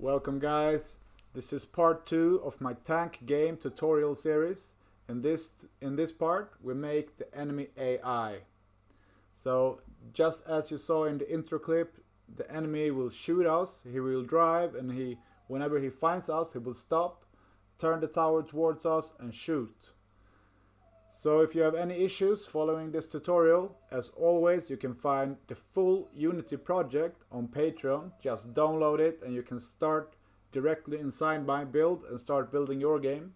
Welcome guys, this is part 2 of my tank game tutorial series. In this part we make the enemy AI. So just as you saw in the intro clip, the enemy will shoot us, he will drive, and whenever he finds us he will stop, turn the tower towards us and shoot. So if you have any issues following this tutorial, as always you can find the full Unity project on Patreon. Just download it and you can start directly inside my build and start building your game.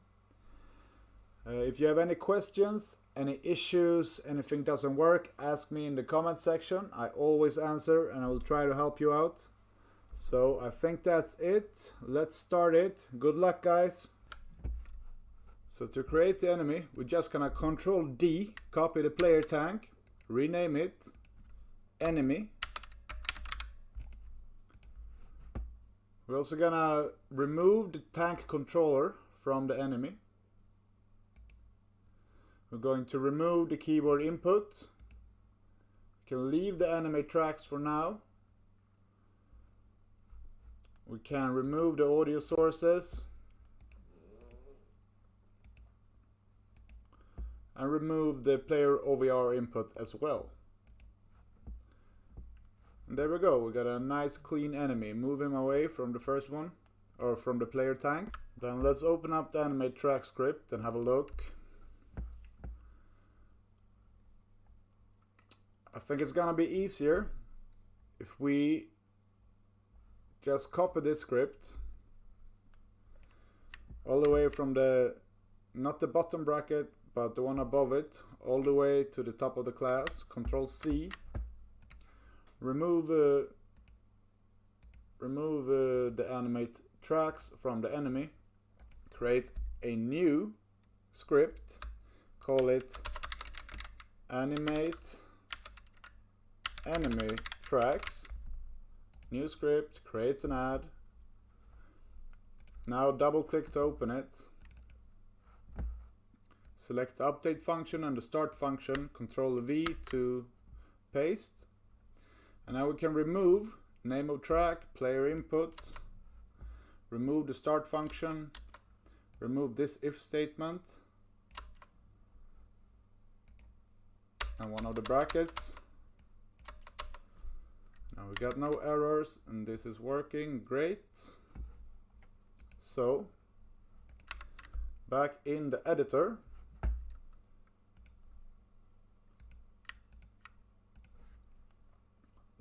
If you have any questions, any issues, anything doesn't work, ask me in the comment section. I always answer and I will try to help you out. So I think that's it. Let's start it. Good luck guys. So to create the enemy, we're just gonna Control D, copy the player tank, rename it enemy. We're also gonna remove the tank controller from the enemy. We're going to remove the keyboard input. We can leave the enemy tracks for now. We can remove the audio sources. And remove the player OVR input as well. And there we go, we got a nice clean enemy. Move him away from the first one, or from the player tank. Then let's open up the animate track script and have a look. I think it's gonna be easier if we just copy this script all the way from not the bottom bracket, but the one above it, all the way to the top of the class. Control C. Remove the animate tracks from the enemy. Create a new script. Call it animate enemy tracks. New script. Create an add. Now double click to open it. Select the update function and the start function, Control V to paste. And now we can remove name of track, player input, remove the start function, remove this if statement, and one of the brackets. Now we got no errors and this is working great. So, back in the editor,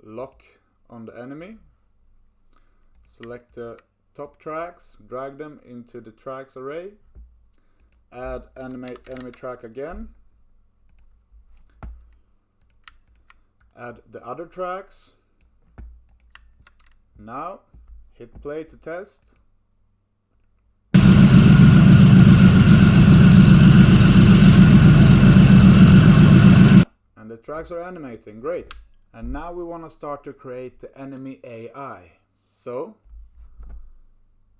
lock on the enemy, select the top tracks, drag them into the tracks array, add animate enemy track again, add the other tracks. Now hit play to test. And the tracks are animating, great. And now we want to start to create the enemy AI. So,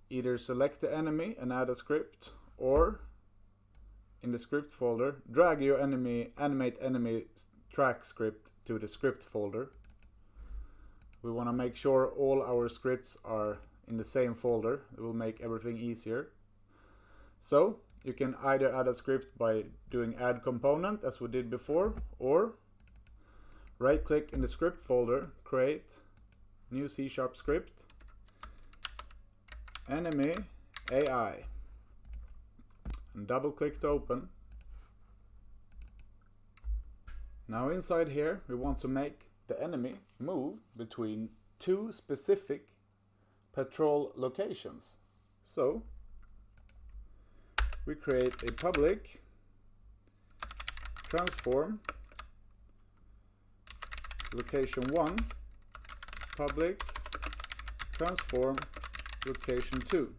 either select the enemy and add a script, or in the script folder, drag your animate enemy track script to the script folder. We want to make sure all our scripts are in the same folder. It will make everything easier. So, you can either add a script by doing add component as we did before, or right click in the script folder, create new C# script, enemy AI, and double click to open. Now inside here we want to make the enemy move between two specific patrol locations. So we create a public transform location 1, public transform location 2.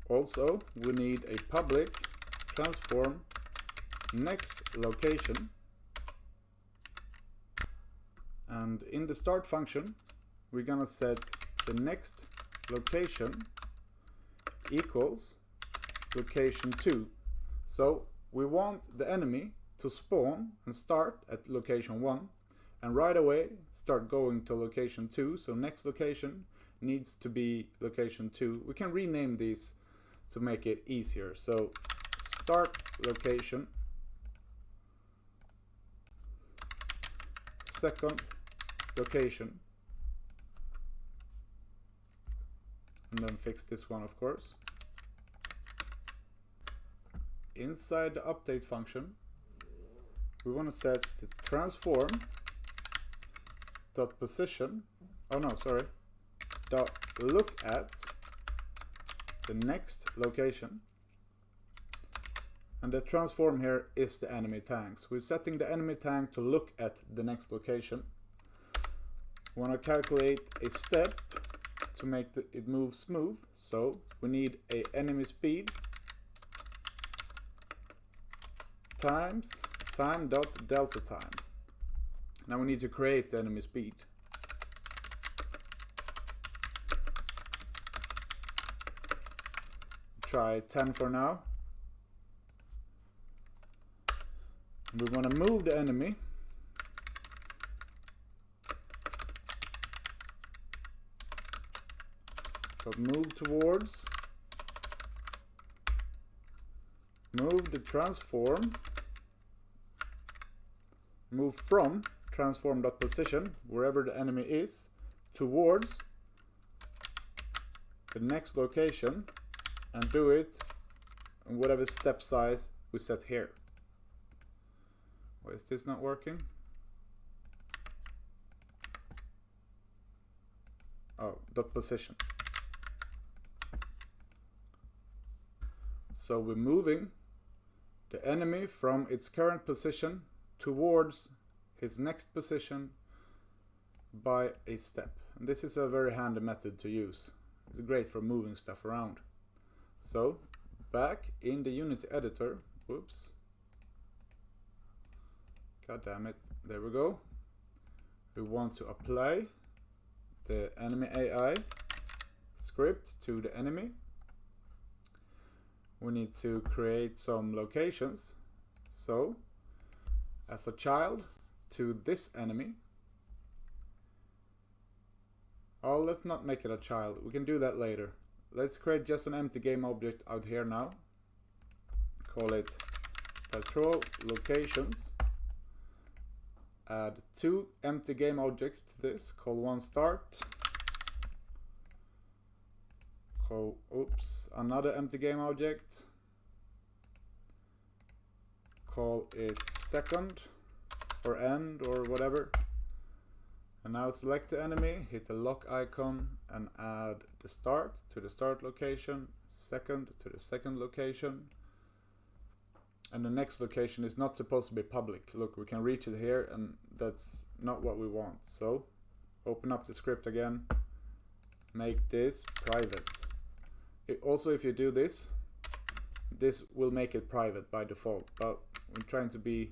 Also we need a public transform next location, and in the start function we're gonna set the next location equals location 2. So we want the enemy to spawn and start at location 1 and right away start going to location 2. So next location needs to be location 2. We can rename these to make it easier. So start location, second location, and then fix this one, of course. Inside the update function, we want to set the transform dot position, dot look at the next location, and the transform here is the enemy tanks. We're setting the enemy tank to look at the next location. We want to calculate a step to make it move smooth, so we need a enemy speed times time dot delta time. Now we need to create the enemy speed. Try 10 for now. We want to move the enemy so move towards, move the transform, move from transform.position, wherever the enemy is, towards the next location, and do it in whatever step size we set here. Why is this not working? Oh, dot position. So we're moving the enemy from its current position towards his next position by a step. And this is a very handy method to use. It's great for moving stuff around. So back in the Unity editor, whoops, god damn it, there we go. We want to apply the enemy AI script to the enemy. We need to create some locations. So as a child to this enemy. Oh, let's not make it a child. We can do that later. Let's create just an empty game object out here now. Call it patrol locations. Add 2 empty game objects to this. Call one start. Call, another empty game object. Call it second or end or whatever. And now select the enemy, hit the lock icon and add the start to the start location, second to the second location. And the next location is not supposed to be public. Look, we can reach it here and that's not what we want. So open up the script again, make this private. Also, if you do this, this will make it private by default, but we're trying to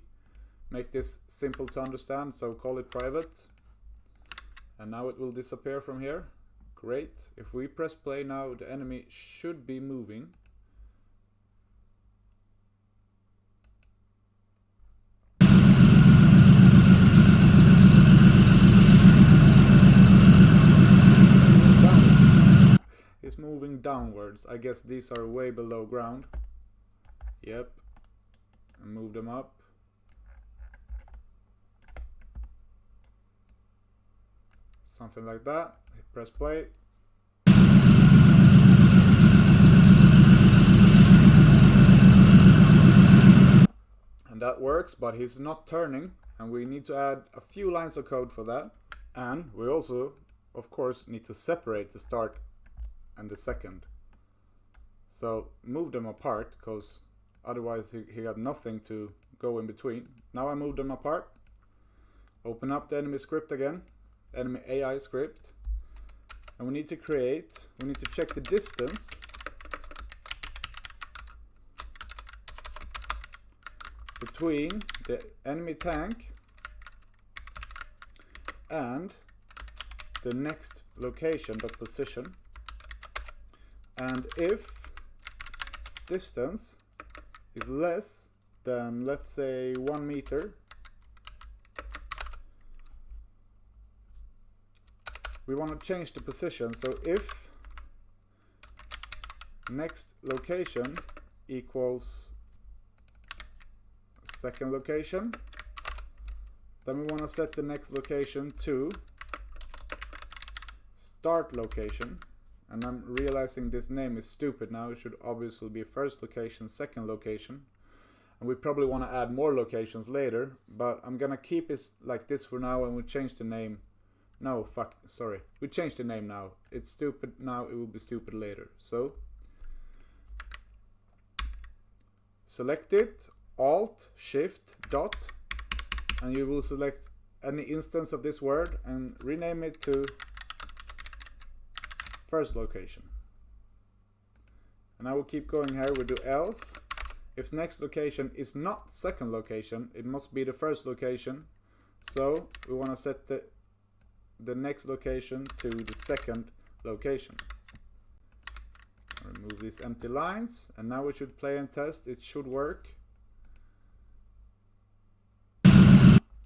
make this simple to understand, so call it private. And now it will disappear from here. Great. If we press play now, the enemy should be moving. It's moving downwards. I guess these are way below ground. Yep. And move them up. Something like that. Press play. And that works, but he's not turning. And we need to add a few lines of code for that. And we also, of course, need to separate the start and the second. So move them apart, because otherwise he got nothing to go in between. Now I move them apart. Open up the enemy script again. Enemy AI script, and we need to check the distance between the enemy tank and the next location, the position. And if distance is less than, let's say, 1 meter, we want to change the position. So if next location equals second location, then we want to set the next location to start location. And I'm realizing this name is stupid now. It should obviously be first location, second location. And we probably want to add more locations later, but I'm gonna keep it like this for now, and we change the name. No, fuck, sorry. We changed the name now. It's stupid now, it will be stupid later. So, select it, Alt, Shift, Dot, and you will select any instance of this word and rename it to first location. And I will keep going here. We do else. If next location is not second location, it must be the first location. So we want to set the next location to the second location. Remove these empty lines, and now we should play and test. It should work.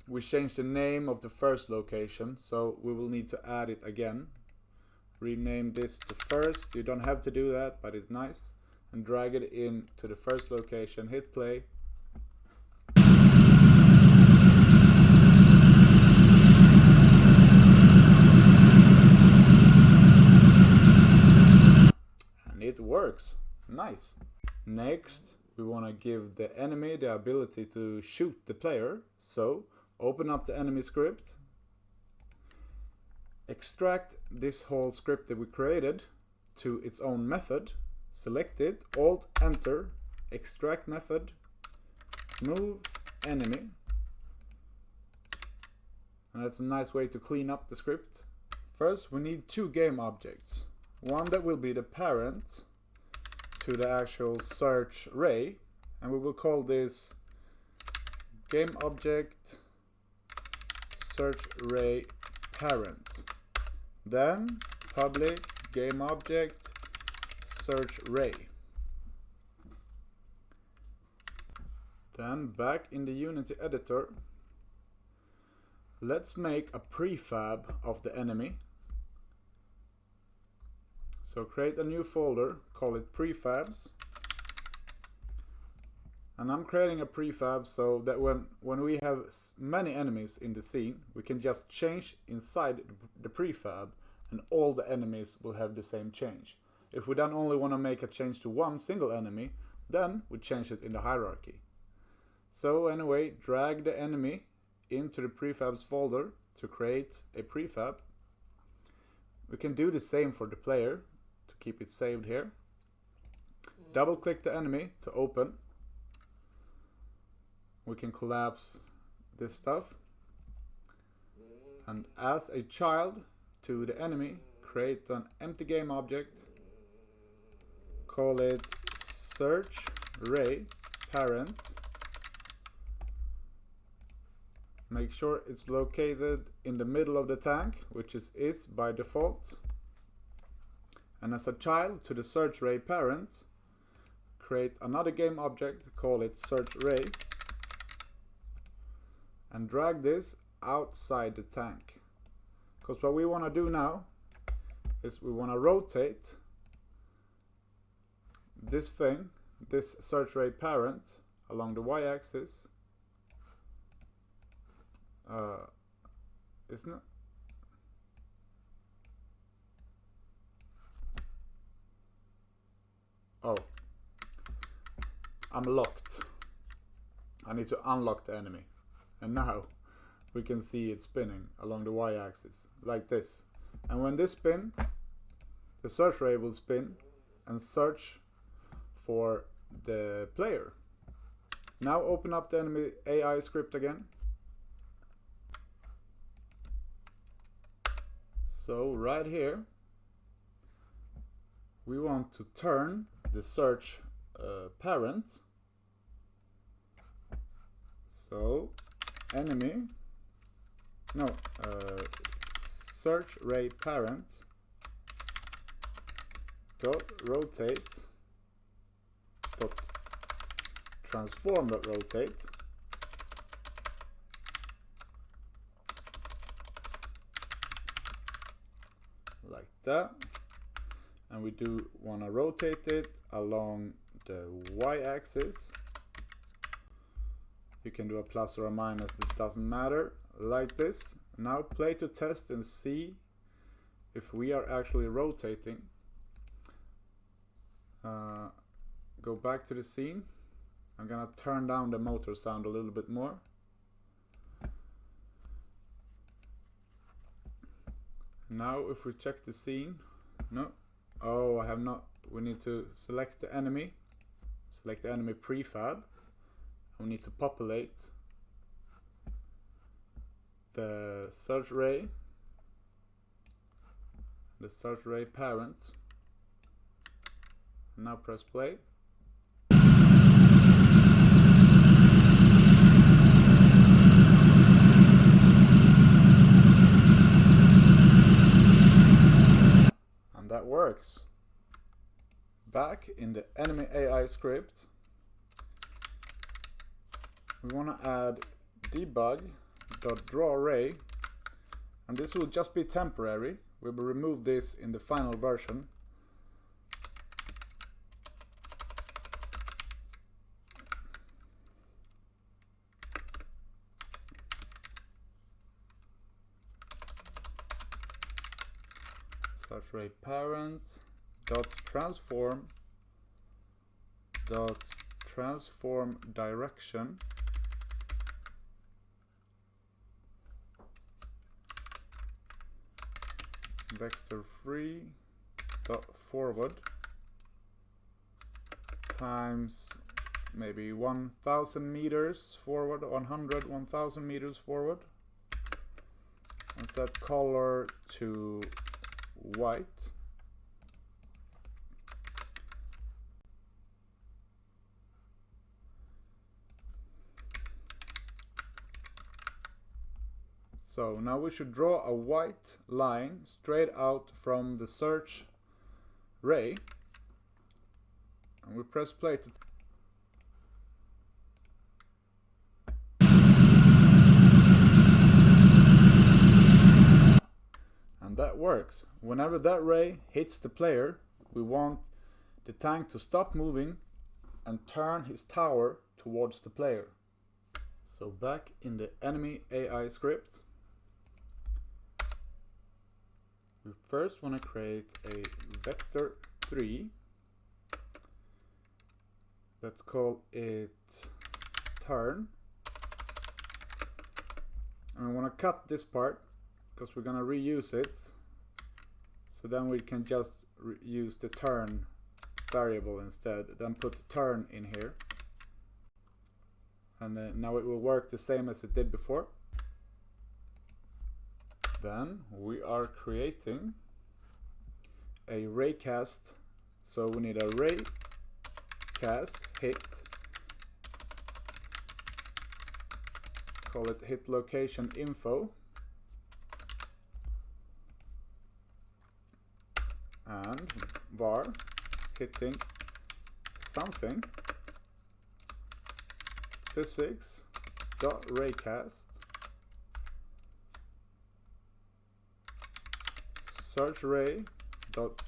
We changed the name of the first location, so we will need to add it again. Rename this to first. You don't have to do that, but it's nice. And drag it in to the first location. Hit play. And it works. Nice. Next, we want to give the enemy the ability to shoot the player. So, open up the enemy script. Extract this whole script that we created to its own method. Select it, Alt, Enter, extract method, move enemy. And that's a nice way to clean up the script. First, we need two game objects. One that will be the parent to the actual search ray, and we will call this game object search ray parent. Then public game object search ray. Then back in the Unity editor, let's make a prefab of the enemy. So create a new folder, call it prefabs. And I'm creating a prefab so that when we have many enemies in the scene, we can just change inside the prefab and all the enemies will have the same change. If we then only want to make a change to one single enemy, then we change it in the hierarchy. So anyway, drag the enemy into the prefabs folder to create a prefab. We can do the same for the player to keep it saved here. Double click the enemy to open. We can collapse this stuff. And as a child to the enemy, create an empty game object. Call it search ray parent. Make sure it's located in the middle of the tank, which is by default. And as a child to the search ray parent, create another game object, call it search ray, and drag this outside the tank. Because what we want to do now is we want to rotate this thing, this search ray parent, along the y-axis. Isn't it? Oh, I'm locked. I need to unlock the enemy. And now we can see it spinning along the y-axis like this. And when this spins, the search ray will spin and search for the player. Now open up the enemy AI script again. So right here, we want to turn the search parent. So enemy, no, search ray parent dot rotate dot transform dot rotate that. And we do want to rotate it along the y-axis. You can do a plus or a minus, it doesn't matter, like this. Now play to test and see if we are actually rotating. Go back to the scene. I'm gonna turn down the motor sound a little bit more. Now if we check the scene, no, oh, I have not, we need to select the enemy prefab. We need to populate the search ray, the search ray parent, and now press play. And that works. Back in the enemy AI script, we want to add debug.drawArray, and this will just be temporary. We will remove this in the final version. Search array parent dot transform direction vector free dot forward times maybe 1000 meters forward, 1000 meters forward, and set color to white. So now we should draw a white line straight out from the search ray, and we press play to and that works. Whenever that ray hits the player, we want the tank to stop moving and turn his tower towards the player. So back in the enemy AI script, we first want to create a vector 3. Let's call it turn. And we want to cut this part because we're going to reuse it. So then we can just use the turn variable instead. Then put the turn in here. And then now it will work the same as it did before. Then we are creating a raycast. So we need a raycast hit. Call it hit location info. And var hitting something physics dot raycast search ray dot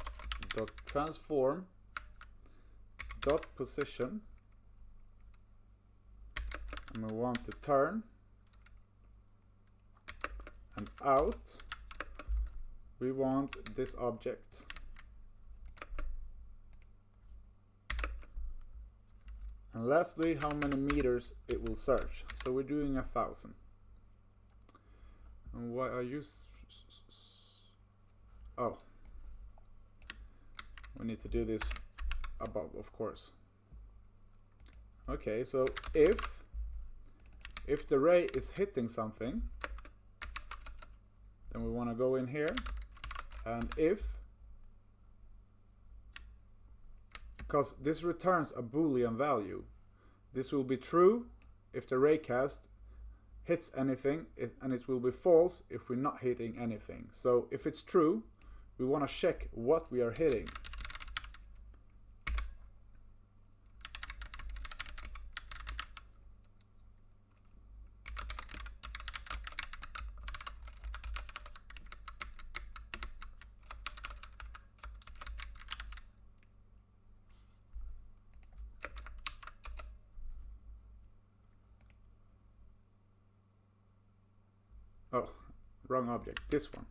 transform dot position, and we want to turn, and out we want this object. And lastly, how many meters it will search. So we're doing 1000. And why are you? Oh, we need to do this above, of course. Okay, so if the ray is hitting something, then we want to go in here, and because this returns a Boolean value. This will be true if the raycast hits anything, and it will be false if we're not hitting anything. So if it's true, we want to check what we are hitting. wrong object, this one.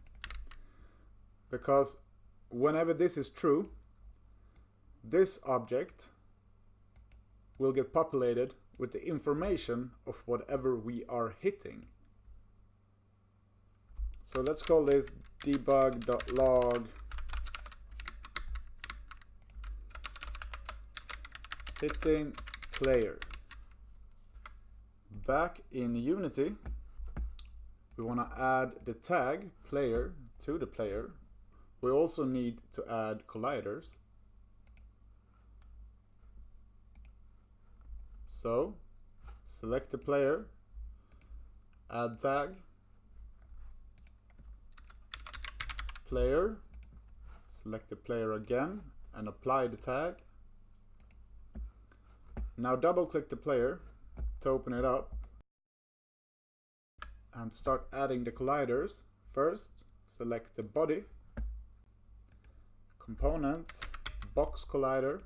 Because whenever this is true, this object will get populated with the information of whatever we are hitting. So let's call this debug.log hitting player. Back in Unity, we want to add the tag player to the player. We also need to add colliders. So select the player, add tag, player, select the player again and apply the tag. Now double click the player to open it up and start adding the colliders. First, select the body, component, box collider,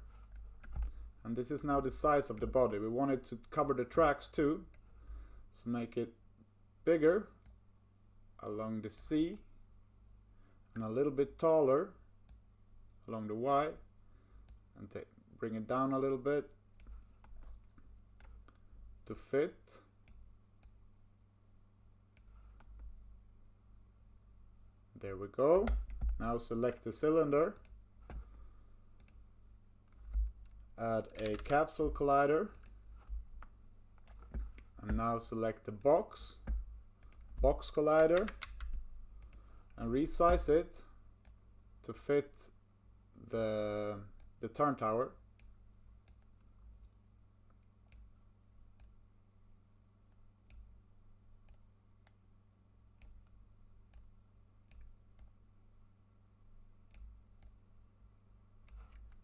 and this is now the size of the body. We want it to cover the tracks too, so make it bigger along the C and a little bit taller along the Y, and bring it down a little bit to fit. There we go. Now select the cylinder, add a capsule collider, and now select the box collider and resize it to fit the turn tower.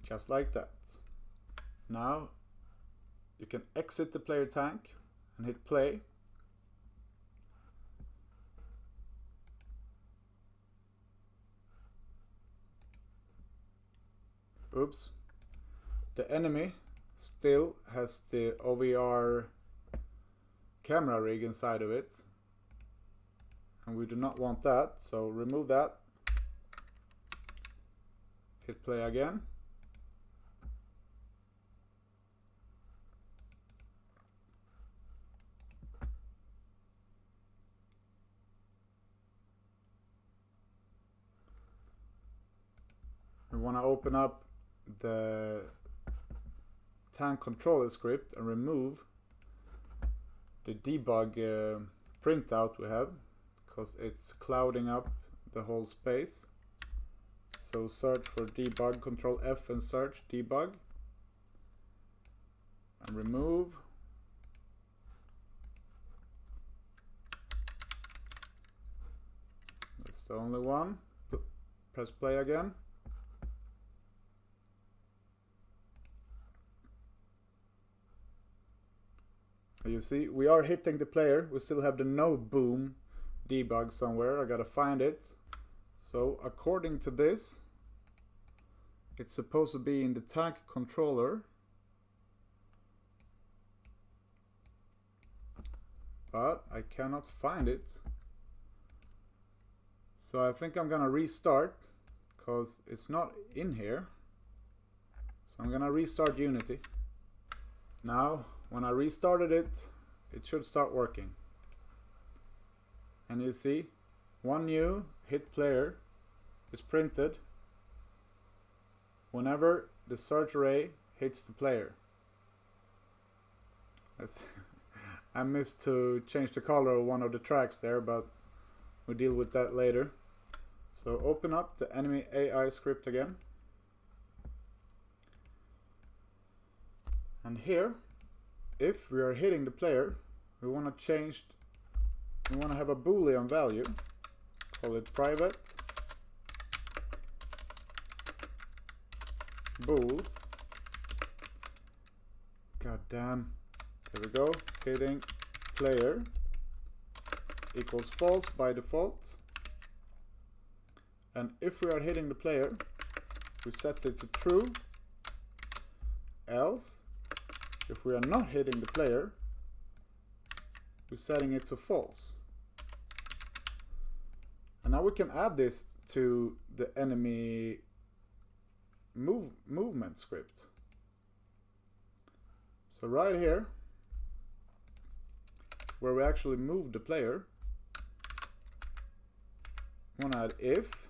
Just like that. Now you can exit the player tank and hit play. Oops. The enemy still has the OVR camera rig inside of it, and we do not want that, so remove that. Hit play again. We want to open up the tank controller script and remove the debug printout we have, because it's clouding up the whole space. So search for debug, Control F and search debug and remove. That's the only one. Press play again. You see, we are hitting the player. We still have the no boom debug somewhere. I gotta find it. So according to this, it's supposed to be in the tank controller, but I cannot find it. So I think I'm gonna restart, because it's not in here. So I'm gonna restart Unity. Now when I restarted it, it should start working. And you see, one new hit player is printed whenever the search array hits the player. I missed to change the color of one of the tracks there, but we'll deal with that later. So open up the enemy AI script again. And here, if we are hitting the player, we want to have a Boolean value, call it private bool. God damn. There we go. Hitting player equals false by default. And if we are hitting the player, we set it to true. Else, if we are not hitting the player, we're setting it to false. now we can add this to the enemy movement script. So right here, where we actually move the player, we want to add if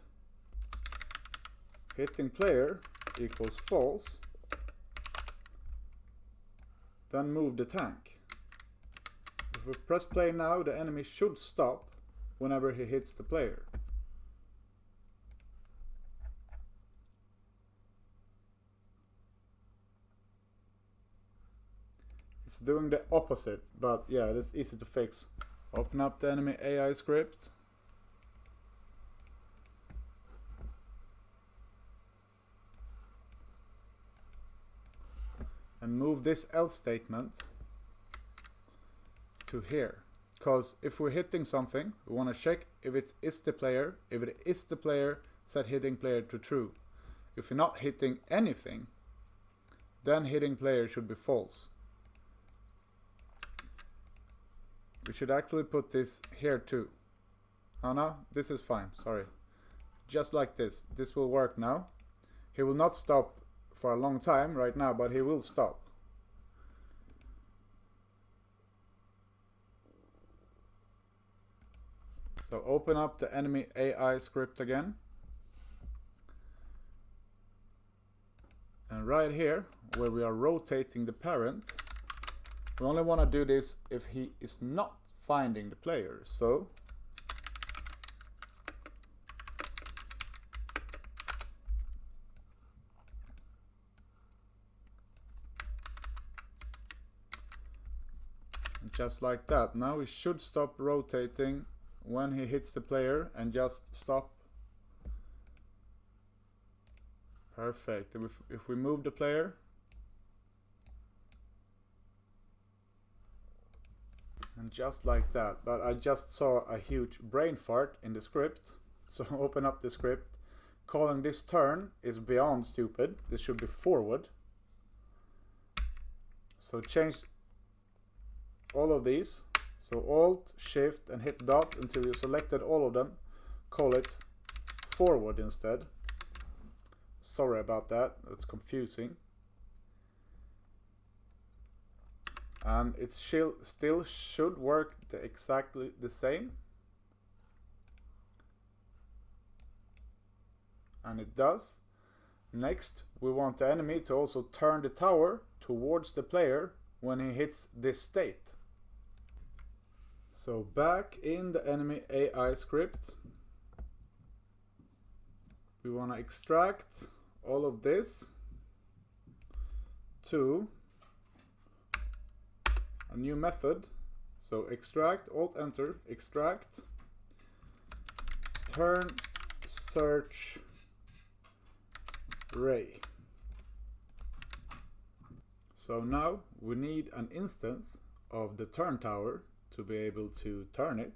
hitting player equals false, then move the tank. If we press play now, the enemy should stop whenever he hits the player. It's doing the opposite, but yeah, it's easy to fix. Open up the enemy AI script. And move this else statement to here. Because if we're hitting something, we want to check if it is the player. If it is the player, set hitting player to true. If you're not hitting anything, then hitting player should be false. We should actually put this here too. Oh no, this is fine, sorry. Just like this. This will work now. He will not stop for a long time right now, but he will stop. So open up the enemy AI script again. And right here, where we are rotating the parent, we only want to do this if he is not finding the player. So just like that. Now we should stop rotating when he hits the player and just stop. Perfect. If we move the player, and just like that. But I just saw a huge brain fart in the script, so open up the script. Calling this turn is beyond stupid. This should be forward. So change all of these. So Alt, Shift and hit dot until you selected all of them. Call it forward instead. Sorry about that, that's confusing. And it still should work exactly the same. And it does. Next, we want the enemy to also turn the tower towards the player when he hits this state. So back in the enemy AI script, we want to extract all of this to a new method. So extract, Alt Enter, extract, turn search ray. So now we need an instance of the turn tower to be able to turn it.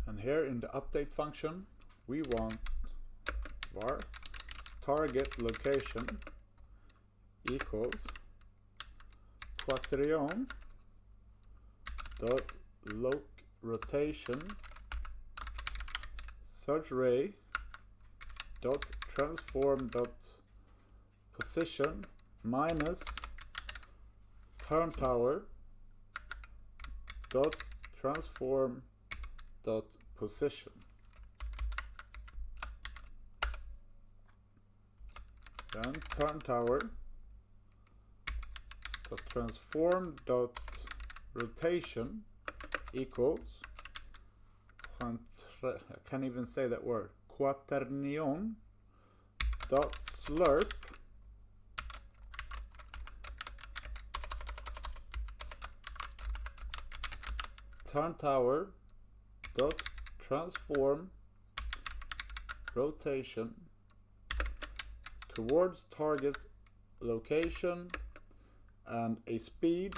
And here in the update function, we want var target location equals quaternion dot loc rotation search ray dot transform dot position minus turn tower dot transform dot position. Then turn tower dot transform dot rotation equals I can't even say that word, quaternion dot slurp turn tower dot transform rotation towards target location and a speed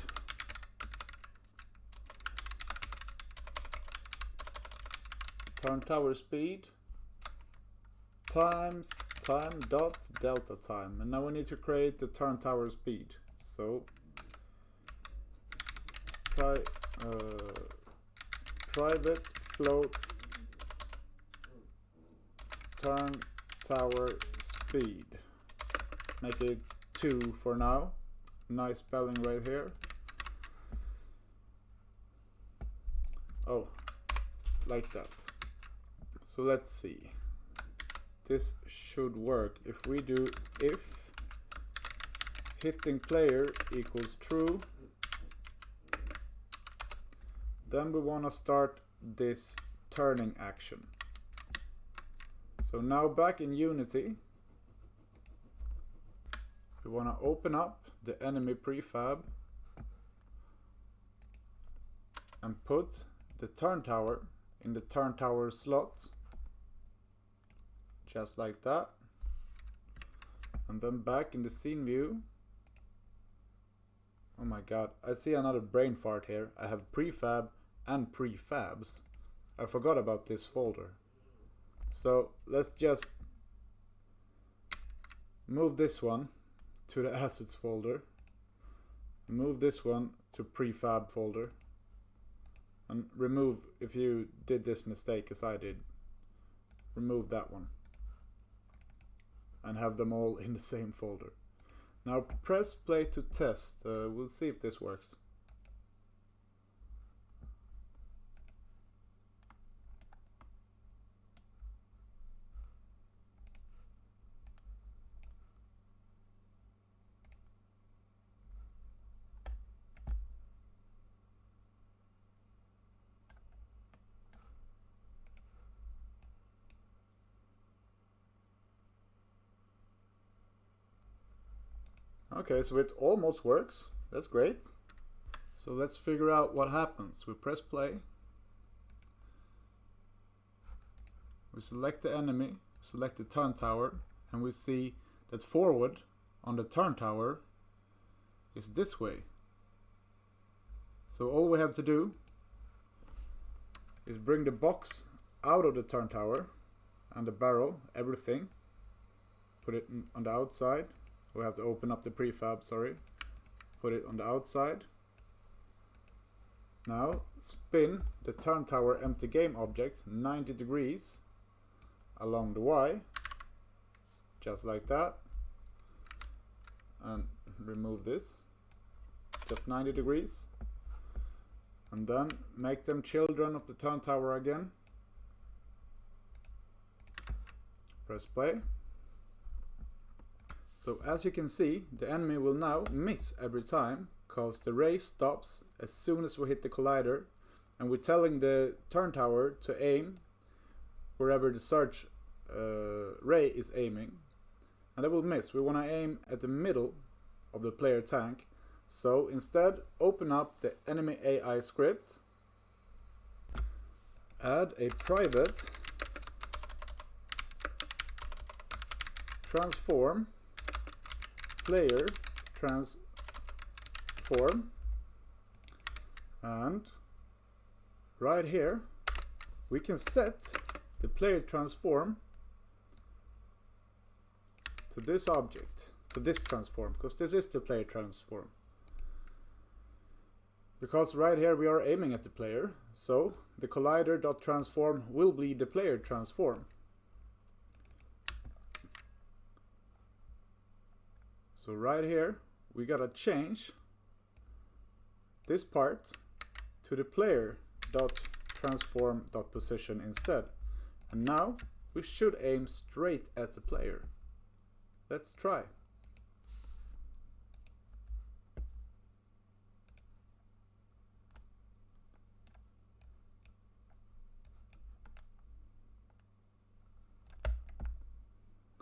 turn tower speed times time dot delta time, and now we need to create the turn tower speed. So private float turn tower speed. Make it 2 for now. Nice spelling right here. Oh, like that. So let's see. This should work. If we do if hitting player equals true, then we want to start this turning action. So now back in Unity, we want to open up the enemy prefab and put the turn tower in the turn tower slot, just like that. And then back in the scene view. Oh my god, I see another brain fart here. I have prefab and prefabs. I forgot about this folder. So let's just move this one to the assets folder, move this one to prefab folder, and remove, if you did this mistake as I did, remove that one and have them all in the same folder. Now press play to test. We'll see if this works. Okay, so it almost works. That's great. So let's figure out what happens. We press play. We select the enemy, select the turn tower, and we see that forward on the turn tower is this way. So all we have to do is bring the box out of the turn tower and the barrel, everything. Put it on the outside. We have to open up the prefab, sorry. Put it on the outside. Now spin the turn tower empty game object 90 degrees along the Y, just like that. And remove this, just 90 degrees. And then make them children of the turn tower again. Press play. So as you can see, the enemy will now miss every time, because the ray stops as soon as we hit the collider, and we're telling the turn tower to aim wherever the search ray is aiming, and it will miss. We want to aim at the middle of the player tank. So instead, open up the enemy AI script, add a private transform player transform, and right here we can set the player transform to this object, to this transform, because this is the player transform. Because right here we are aiming at the player, so the collider.transform will be the player transform. So right here, we gotta change this part to the player.transform.position instead. And now we should aim straight at the player. Let's try.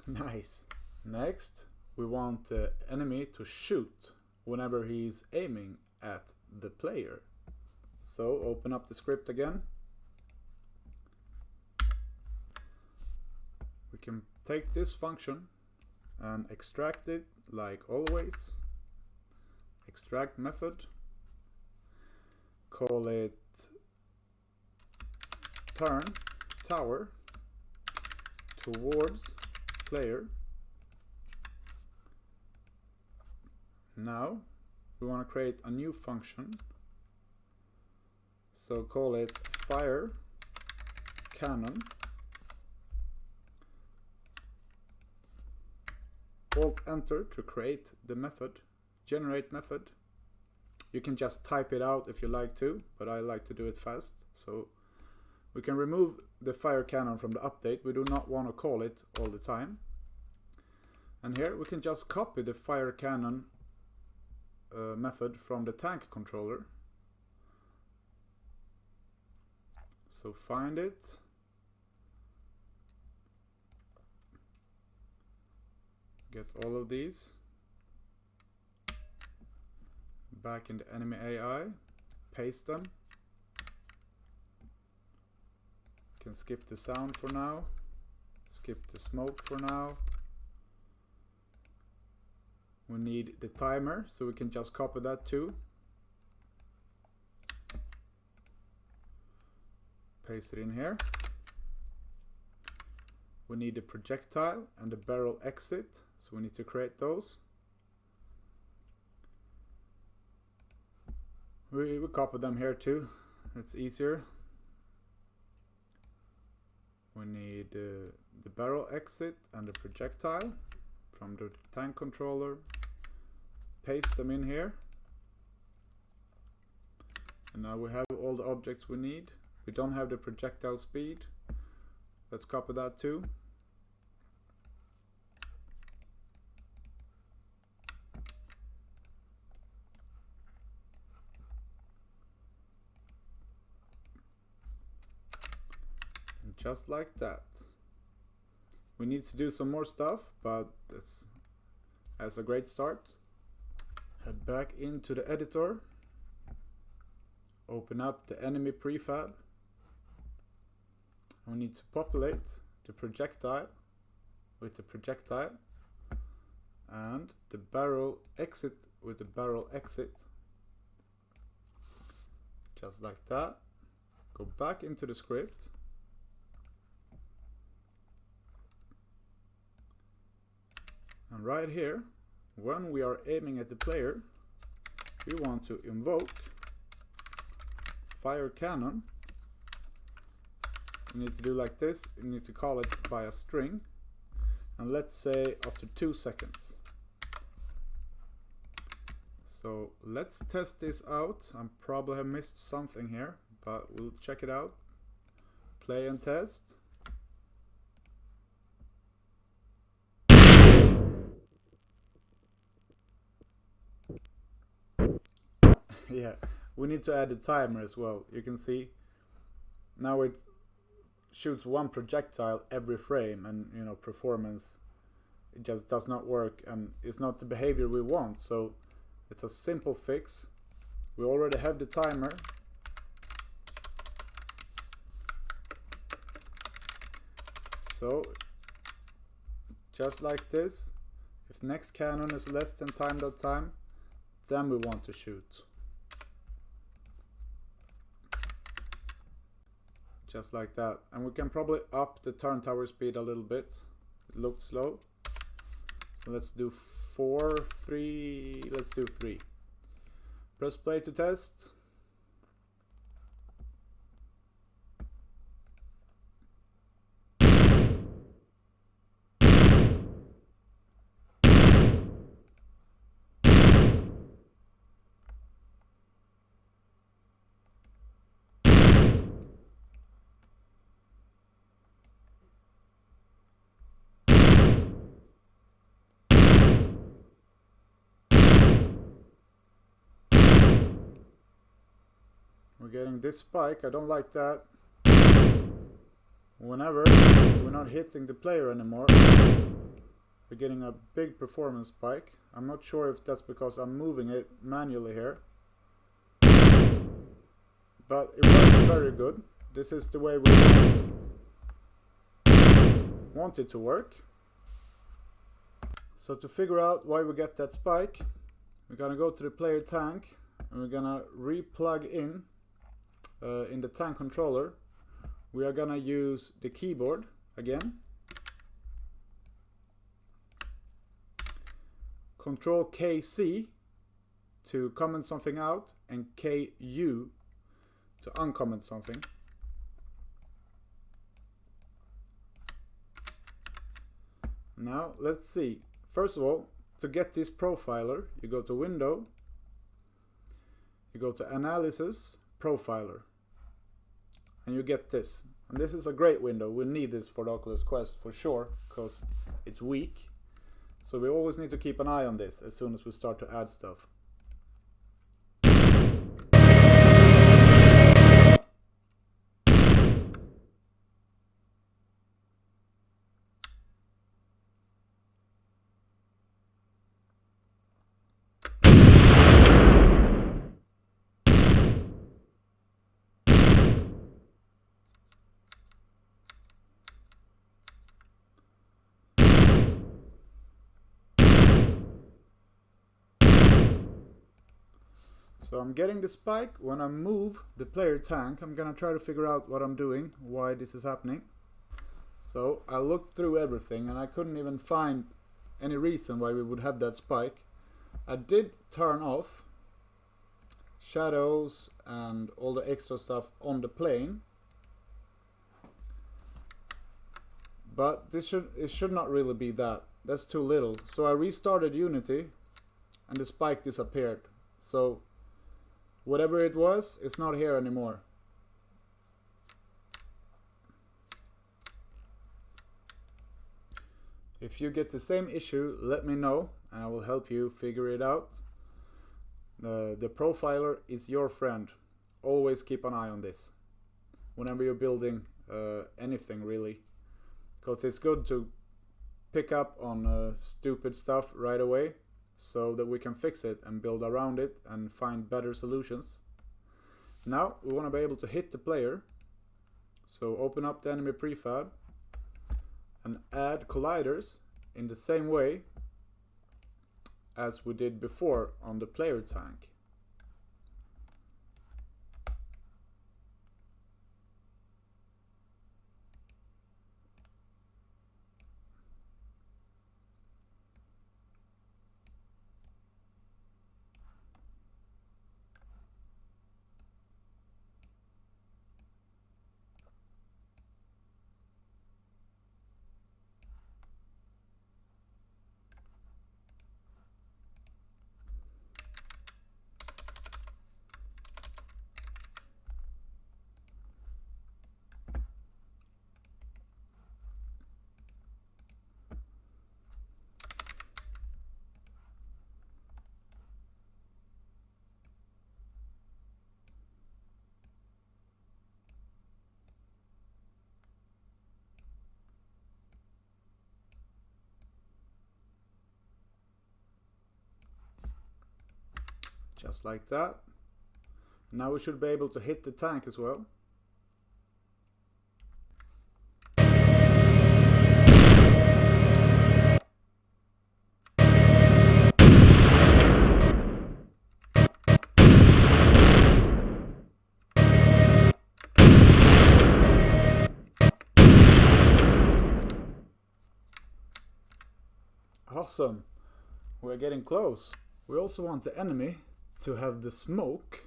Nice. Next, we want the enemy to shoot whenever he's aiming at the player. So open up the script again. We can take this function and extract it like always. Extract method. Call it turn tower towards player. Now we want to create a new function. So call it fire cannon. Alt enter to create the method, generate method. You can just type it out if you like to, but I like to do it fast. So we can remove the fire cannon from the update. We do not want to call it all the time. And here we can just copy the fire cannon method from the tank controller. So find it. Get all of these. Back in the enemy AI. Paste them. Can skip the sound for now. Skip the smoke for now. We need the timer, so we can just copy that too. Paste it in here. We need the projectile and the barrel exit, so we need to create those. We copy them here too, it's easier. We need the barrel exit and the projectile from the tank controller. Paste them in here. And now we have all the objects we need. We don't have the projectile speed. Let's copy that too. And just like that. We need to do some more stuff, but that's a great start. Head back into the editor. Open up the enemy prefab. We need to populate the projectile with the projectile and the barrel exit with the barrel exit. Just like that. Go back into the script. And right here, when we are aiming at the player, we want to invoke fire cannon. You need to do like this. You need to call it by a string. And let's say after 2 seconds. So let's test this out. I probably have missed something here, but we'll check it out. Play and test. Yeah, we need to add a timer as well. You can see now it shoots one projectile every frame, and you know, performance, it just does not work and it's not the behavior we want. So it's a simple fix. We already have the timer. So just like this, if next cannon is less than time.time, then we want to shoot. Just like that. And we can probably up the turn tower speed a little bit. It looked slow. So let's do 4, 3, let's do 3. Press play to test. We're getting this spike. I don't like that. Whenever we're not hitting the player anymore, we're getting a big performance spike. I'm not sure if that's because I'm moving it manually here, but it works very good. This is the way we want it to work. So to figure out why we get that spike, we're gonna go to the player tank and we're gonna re-plug in the tank controller. We are gonna use the keyboard again. Control KC to comment something out, and KU to uncomment something. Now let's see. First of all, to get this profiler, you go to Window, you go to Analysis, Profiler, and you get this. And this is a great window. We need this for the Oculus Quest for sure, because it's weak. So we always need to keep an eye on this as soon as we start to add stuff. So I'm getting the spike. When I move the player tank, I'm gonna try to figure out what I'm doing, why this is happening. So I looked through everything and I couldn't even find any reason why we would have that spike. I did turn off shadows and all the extra stuff on the plane, but it should not really be that. That's too little. So I restarted Unity and the spike disappeared. So whatever it was, it's not here anymore. If you get the same issue, let me know and I will help you figure it out. The profiler is your friend. Always keep an eye on this whenever you're building anything really, because it's good to pick up on stupid stuff right away, so that we can fix it and build around it and find better solutions. Now we want to be able to hit the player. So open up the enemy prefab and add colliders in the same way as we did before on the player tank. Just like that. Now we should be able to hit the tank as well. Awesome. We're getting close. We also want the enemy to have the smoke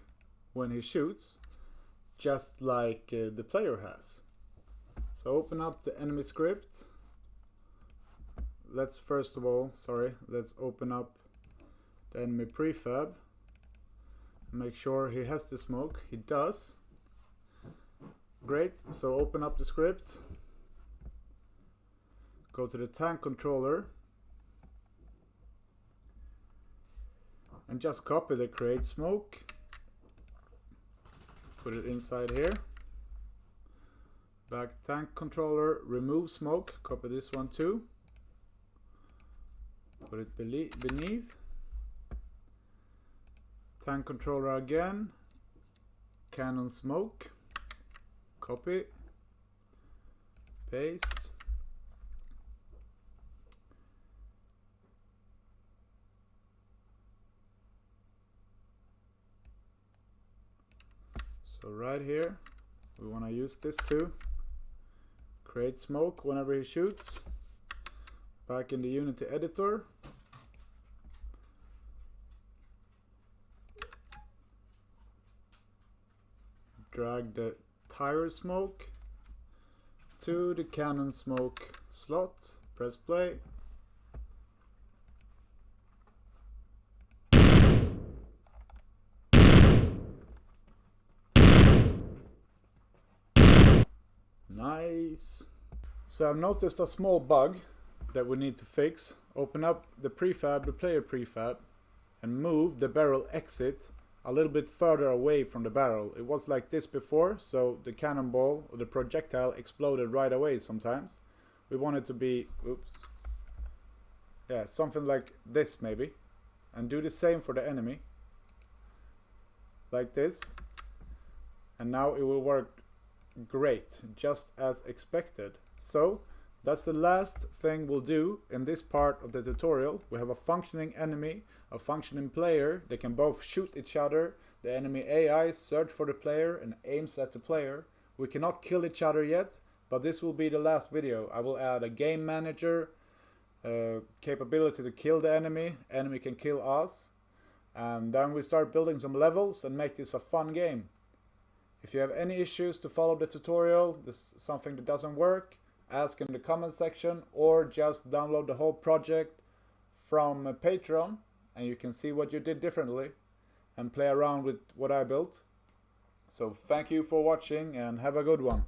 when he shoots, just like the player has. So open up the enemy script. Let's let's open up the enemy prefab and make sure he has the smoke. He does. Great. So open up the script, go to the tank controller and just copy the create smoke, put it inside here. Back tank controller, remove smoke, copy this one too, put it beneath. Tank controller again, cannon smoke, copy, paste. So right here, we want to use this too. Create smoke whenever he shoots. Back in the Unity editor. drag the tire smoke to the cannon smoke slot, press play. Nice. So I've noticed a small bug that we need to fix. Open up the prefab, the player prefab, and move the barrel exit a little bit further away from the barrel. It was like this before, so the cannonball or the projectile exploded right away sometimes. We want it to be, oops, yeah, something like this maybe. And do the same for the enemy. Like this. And now it will work great, just as expected. So that's the last thing we'll do in this part of the tutorial. We have a functioning enemy, a functioning player. They can both shoot each other. The enemy AI search for the player and aims at the player. We cannot kill each other yet, but this will be the last video. I will add a game manager, capability to kill the enemy. Enemy can kill us. And then we start building some levels and make this a fun game. If you have any issues to follow the tutorial, this is something that doesn't work, ask in the comment section, or just download the whole project from Patreon and you can see what you did differently and play around with what I built. So thank you for watching and have a good one.